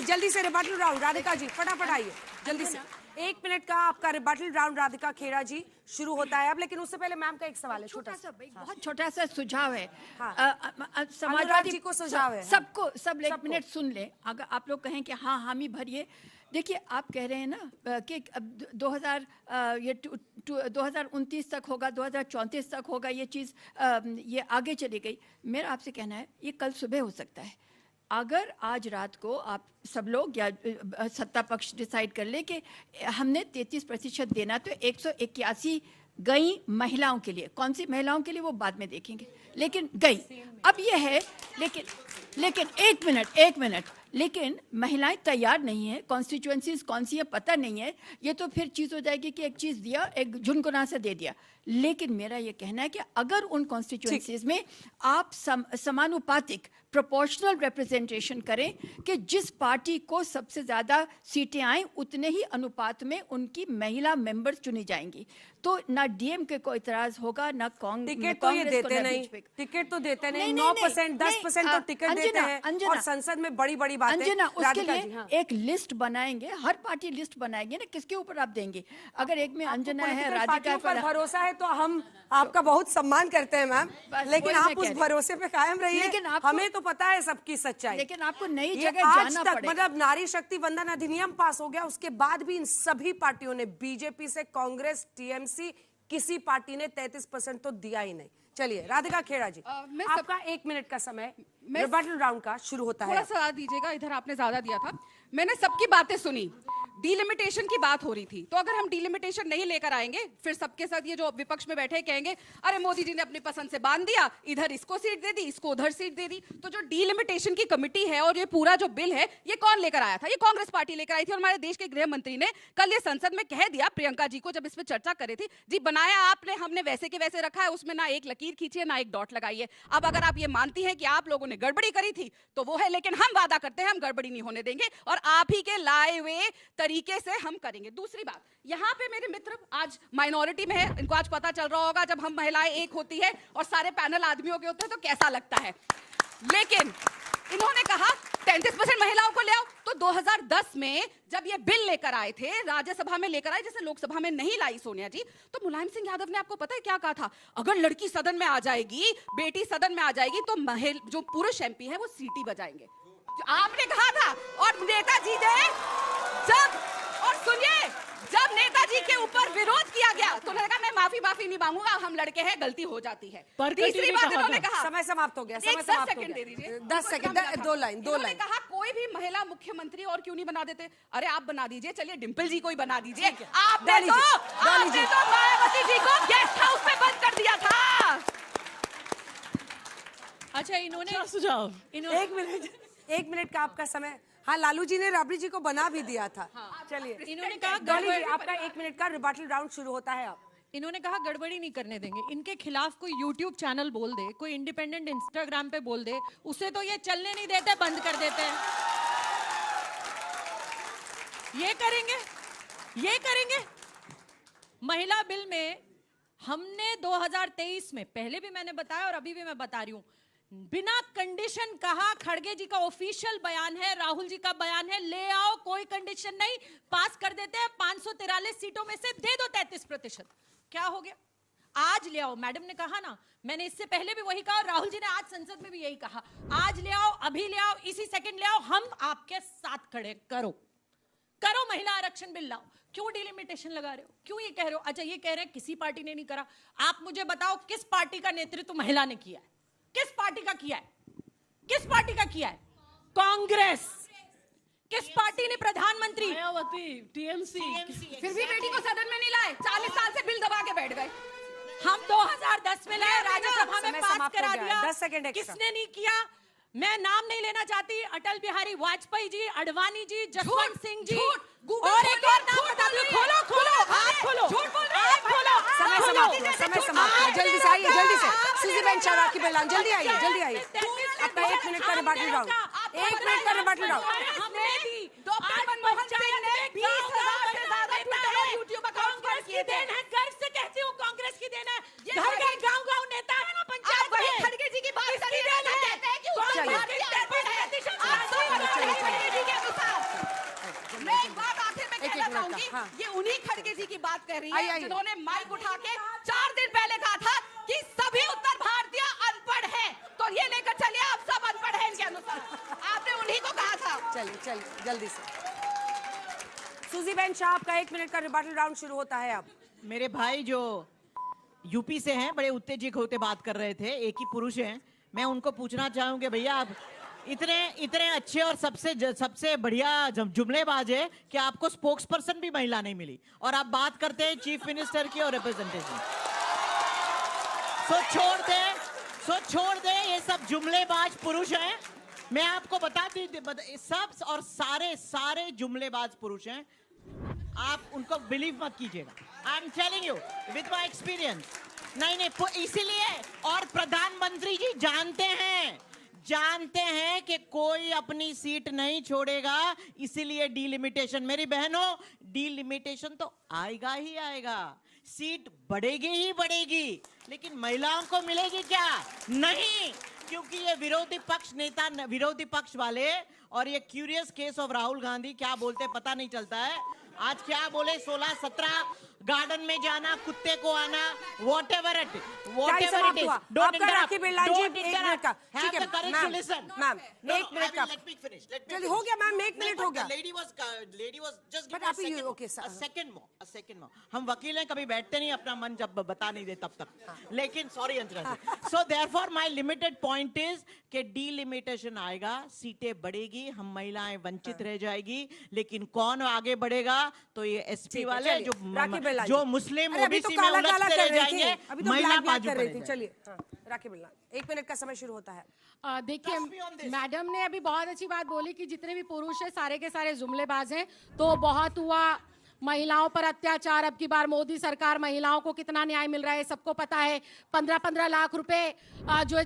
जल्दी से rebuttal round Radhika ji, फटाफट आइए जल्दी से। 1 मिनट का आपका रिबटल राउंड राधिका खेड़ा जी शुरू होता है अब, लेकिन उससे पहले मैम का एक सवाल है, छोटा सा, बहुत छोटा सा सुझाव है। समाजवादी जी को सुझाव है, सबको सब 1 मिनट सुन ले। अगर आप लोग कहें कि हाँ हामी भरिए, देखिए आप कह रहे हैं ना कि अब 2029 तक होगा, 2034 तक होगा, ये चीज़ ये आगे चली गई। मेरा आपसे कहना है ये कल सुबह हो सकता है। अगर आज रात को आप सब लोग या सत्ता पक्ष डिसाइड कर ले कि हमने 33% देना, तो 181 गई महिलाओं के लिए। कौन सी महिलाओं के लिए वो बाद में देखेंगे, लेकिन गई। अब ये है, लेकिन 1 मिनट, लेकिन महिलाएं तैयार नहीं है। कॉन्स्टिट्यूएंसीज कौन सी है पता नहीं है। ये तो फिर चीज़ हो जाएगी कि एक चीज़ दिया, एक झुनझुना से दे दिया। लेकिन मेरा ये कहना है कि अगर उन कॉन्स्टिट्यूएंसीज में आप समानुपातिक प्रोपोर्शनल रिप्रेजेंटेशन करें कि जिस पार्टी को सबसे ज़्यादा सीटें आए उतने ही अनुपात में उनकी महिला मेंबर्स चुनी जाएंगी, तो ना डीएमके को इतराज होगा, ना कांग्रेस। टिकट तो ये देते नहीं, टिकट तो देते नहीं, 9% 10% तो टिकट देते हैं और संसद में बड़ी बड़ी बातें। अंजना, उसके लिए एक लिस्ट बनाएंगे, हर पार्टी लिस्ट बनाएंगे ना, किसके ऊपर आप देंगे। अगर एक में अंजना है, राधिका पर भरोसा है तो हम आपका बहुत सम्मान करते हैं मैम, लेकिन आप उस भरोसे पे कायम रहिए। लेकिन हमें तो पता है सबकी सच्चाई, लेकिन आपको नई जगह जाना पड़ेगा। मतलब नारी शक्ति वंदन अधिनियम पास हो गया, उसके बाद भी इन सभी पार्टियों ने, बीजेपी से कांग्रेस, टीएमसी, किसी पार्टी ने 33% तो दिया ही नहीं। चलिए राधिका खेड़ा जी, आपका 1 मिनट का समय रिबटल राउंड का शुरू होता है। थोड़ा सा दीजिएगा, इधर आपने ज्यादा दिया था। मैंने सबकी बातें सुनी, डीलिमिटेशन की बात हो रही थी, तो अगर हम डीलिमिटेशन नहीं लेकर आएंगे, फिर सबके साथ ये जो विपक्ष में बैठे कहेंगे अरे मोदी जी ने अपनी पसंद से बांध दिया, इधर इसको सीट दे दी, इसको उधर सीट दे दी। तो जो डीलिमिटेशन की कमिटी है और ये पूरा जो बिल है, ये कौन लेकर आया था? ये कांग्रेस पार्टी लेकर आई थी। और हमारे देश के गृह मंत्री ने कल ये संसद में कह दिया, प्रियंका जी को जब इस पर चर्चा कर रही थी, जी बनाया आपने, हमने वैसे के वैसे रखा है, उसमें ना एक लकीर खींची है ना एक डॉट लगाई है। अब अगर आप ये मानती हैं कि आप लोगों ने गड़बड़ी करी थी तो वो है, लेकिन हम वादा करते हैं हम गड़बड़ी नहीं होने देंगे और आप ही के लाए हुए तरीके से हम करेंगे। दूसरी बात, यहाँ पे मेरे मित्र आज माइनॉरिटी में है, इनको आज पता चल रहा होगा जब हम महिलाएं एक होती है और सारे पैनल आदमियों के होते हैं तो कैसा लगता है। लेकिन इन्होंने कहा 33% महिलाओं को ले आओ, तो 2010 में जब ये बिल लेकर आए थे, राज्यसभा में लेकर आए, जैसे लोकसभा में नहीं लाई सोनिया जी, तो मुलायम सिंह यादव ने आपको पता है क्या कहा था? अगर लड़की सदन में आ जाएगी, बेटी सदन में आ जाएगी, तो जो पुरुष एमपी है वो सीटी बजाएंगे। आपने कहा था। और नेताजी ने जब, और सुनिए, जब नेताजी के ऊपर विरोध किया गया तो लगा मैं माफी नहीं मांगूंगा, हम लड़के हैं, गलती हो जाती है। तीसरी बात इन्होंने कहा, समय समाप्त हो गया, समय समाप्त हो गया, 10 सेकंड, दो लाइन। कहा कोई भी महिला मुख्यमंत्री और क्यों नहीं बना देते? अरे आप बना दीजिए, चलिए डिम्पल जी को ही बना दीजिए। आपने तो मायावती जी को गेस्ट हाउस में बंद कर दिया था। अच्छा, इन्होंने सुझाव, 1 मिनट का आपका समय। हाँ, लालू जी ने राबड़ी जी को बना भी दिया था। चलिए, इन्होंने कहा डॉली जी, आपका 1 मिनट का रिबटल राउंड शुरू होता है अब। इन्होंने कहा गड़बड़ी नहीं करने देंगे। इनके खिलाफ कोई यूट्यूब चैनल बोल दे, कोई इंडिपेंडेंट इंस्टाग्राम पे बोल दे, उसे तो ये चलने नहीं देते, बंद कर देते हैं। ये करेंगे। महिला बिल में हमने 2023 में, पहले भी मैंने बताया और अभी भी मैं बता रही हूं, बिना कंडीशन कहा, खड़गे जी का ऑफिशियल बयान है, राहुल जी का बयान है, ले आओ, कोई कंडीशन नहीं, पास कर देते हैं। 543 सीटों में से दे दो 33%। क्या हो गया? आज ले आओ। मैडम ने कहा ना, मैंने इससे पहले भी वही कहा और राहुल जी ने आज संसद में भी यही कहा, आज ले आओ, अभी ले आओ, इसी सेकंड ले आओ, हम आपके साथ खड़े। करो महिला आरक्षण बिल लाओ। क्यों डिलिमिटेशन लगा रहे हो? क्यों ये कह रहे हो? अच्छा, ये कह रहे हैं किसी पार्टी ने नहीं करा। आप मुझे बताओ किस पार्टी का नेतृत्व महिला ने किया है? किस पार्टी का किया है? कांग्रेस। किस पार्टी ने प्रधानमंत्री? मायावती, टीएमसी। फिर भी बेटी को सदन में नहीं लाए, 40 साल से बिल दबा के बैठ गए। हम 2010 में लाए, राज्यसभा में पास करा दिया। 10 सेकंड एक्स्ट्रा। किसने नहीं किया? मैं नाम नहीं लेना चाहती, अटल बिहारी वाजपेयी जी, अडवाणी जी, जसवंत सिंह जी, और एक और नाम बता दो। खोलो, आप खोलो। समय समाप्त। जल्दी से आइए, जल्दी से। सुजी बेन शाह की बेलान, जल्दी आइए। आपका 1 मिनट का रिबटल राउंड। 1 मिनट का रिबटल राउंड। हमने भी डॉक्टर मनमोहन सिंह ने 20,000 से ज्यादा ट्विटर यूट्यूब अकाउंट कांग्रेस की देन है। गर्व से कहती हूँ कांग्रेस की देन है। घर गाँव नेता है ना पंचायत में, खड़गे जी की बात इसकी देन है। कहते हैं कि हाँ। ये उन्हीं खड़गे जी की बात कर रही आइए, है आइए। जिन्होंने माइक उठा के 4 दिन पहले कहा था कि सभी उत्तर भारतीय अनपढ़ हैं, तो ये लेकर चलिए आप सब अनपढ़ हैं इनके अनुसार। आपने उन्हीं को कहा था। चलिए जल्दी से सुजी बहन शाह, आपका 1 मिनट का रिबटल राउंड शुरू होता है अब। मेरे भाई जो यूपी से हैं बड़े उत्तेजित होते बात कर रहे थे, एक ही पुरुष हैं, मैं उनको पूछना चाहूंगी भैया आप इतने अच्छे और सबसे बढ़िया जुमलेबाज है कि आपको स्पोक्स पर्सन भी महिला नहीं मिली और आप बात करते हैं चीफ मिनिस्टर की और रिप्रेजेंटेशन। सो छोड़ दे ये सब जुमलेबाज पुरुष हैं। मैं आपको बता दी सब और सारे जुमलेबाज पुरुष हैं, आप उनको बिलीव मत कीजिएगा। I am telling you with my experience. नहीं इसीलिए, और प्रधानमंत्री जी जानते हैं कि कोई अपनी सीट नहीं छोड़ेगा, इसीलिए डीलिमिटेशन। मेरी बहनों, डीलिमिटेशन तो आएगा ही आएगा, सीट बढ़ेगी ही बढ़ेगी, लेकिन महिलाओं को मिलेगी क्या? नहीं, क्योंकि ये विरोधी पक्ष वाले और ये curious case of Rahul Gandhi क्या बोलते पता नहीं चलता है। आज क्या बोले, 16-17 गार्डन में जाना, कुत्ते को आना, whatever it is, don't interrupt, rakhi Birla ji, don't एक मिनट का, interrupt, ठीक have है, the courage to listen. Ma'am, No, एक मिनट का, let me finish. चलिए हो गया मैम, 1 मिनट हो गया। lady was just give But me a आप ये- okay, second, sir. a second more. हम वकील हैं, कभी बैठते नहीं, अपना मन जब बता नहीं दे तब तक। लेकिन sorry Anjana ji, so therefore my limited point is कि डीलिमिटेशन आएगा, सीटें बढ़ेगी, हम महिलाएं वंचित रह जाएगी, लेकिन कौन आगे बढ़ेगा? तो ये एसपी वाले राखी बिरला जो जी। मुस्लिम अरे अभी तो ओबीसी में काला उलझते काला रह कर रही जाएंगे, थी, अभी तो महिला ब्लैक ब्लैक बाजू कर पर रही रह थी। जाएंगे। चलिए राखी बिरला, 1 मिनट का समय शुरू होता है। देखिए Trust me on this. Madam ने अभी बहुत अच्छी बात बोली कि जितने भी पुरुष हैं सारे के सारे जुमलेबाज हैं, तो बहुत हुआ महिलाओं पर अत्याचार। अब की बार मोदी सरकार, महिलाओं को कितना न्याय मिल रहा है सबको पता है। 15-15 लाख रुपए जो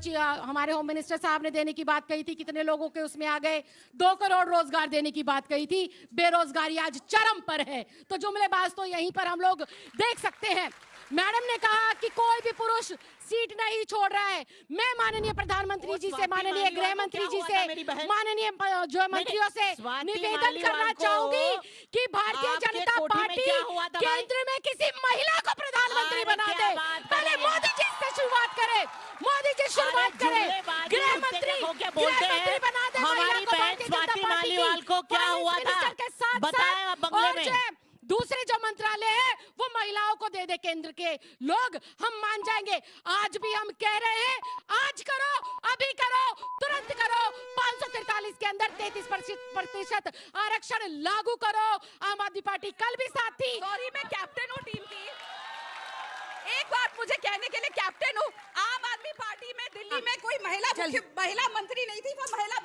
हमारे होम मिनिस्टर साहब ने देने की बात कही थी, कितने लोगों के उसमें आ गए। 2 करोड़ रोजगार देने की बात कही थी, बेरोजगारी आज चरम पर है। तो जुमलेबाज तो यहीं पर हम लोग देख सकते हैं। मैडम ने कहा कि कोई भी पुरुष सीट नहीं छोड़ रहा है। मैं माननीय प्रधानमंत्री जी से, माननीय गृह मंत्री जी से, माननीय जो मंत्रियों से निवेदन करना चाहूंगी कि भारतीय जनता पार्टी केंद्र में किसी महिला को प्रधानमंत्री बना दे। पहले मोदी जी से शुरुआत करे, मोदी जी शुरुआत करे, गृह मंत्री बना दे। हमारी बहन स्वाति मालीवाल को क्या हुआ था बताया बंगले में। दूसरे जो मंत्रालय है वो महिलाओं को दे दे केंद्र के लोग, हम मान जाएंगे। आज भी हम कह रहे हैं, आज करो, अभी करो, तुरंत करो। 543 के अंदर 33% आरक्षण लागू करो। आम आदमी पार्टी कल भी साथ थी। सॉरी, मैं कैप्टन हूँ टीम की, एक बात मुझे कहने के लिए कैप्टन हूँ। आम आदमी पार्टी में दिल्ली में कोई महिला मंत्री नहीं थी, वो महिला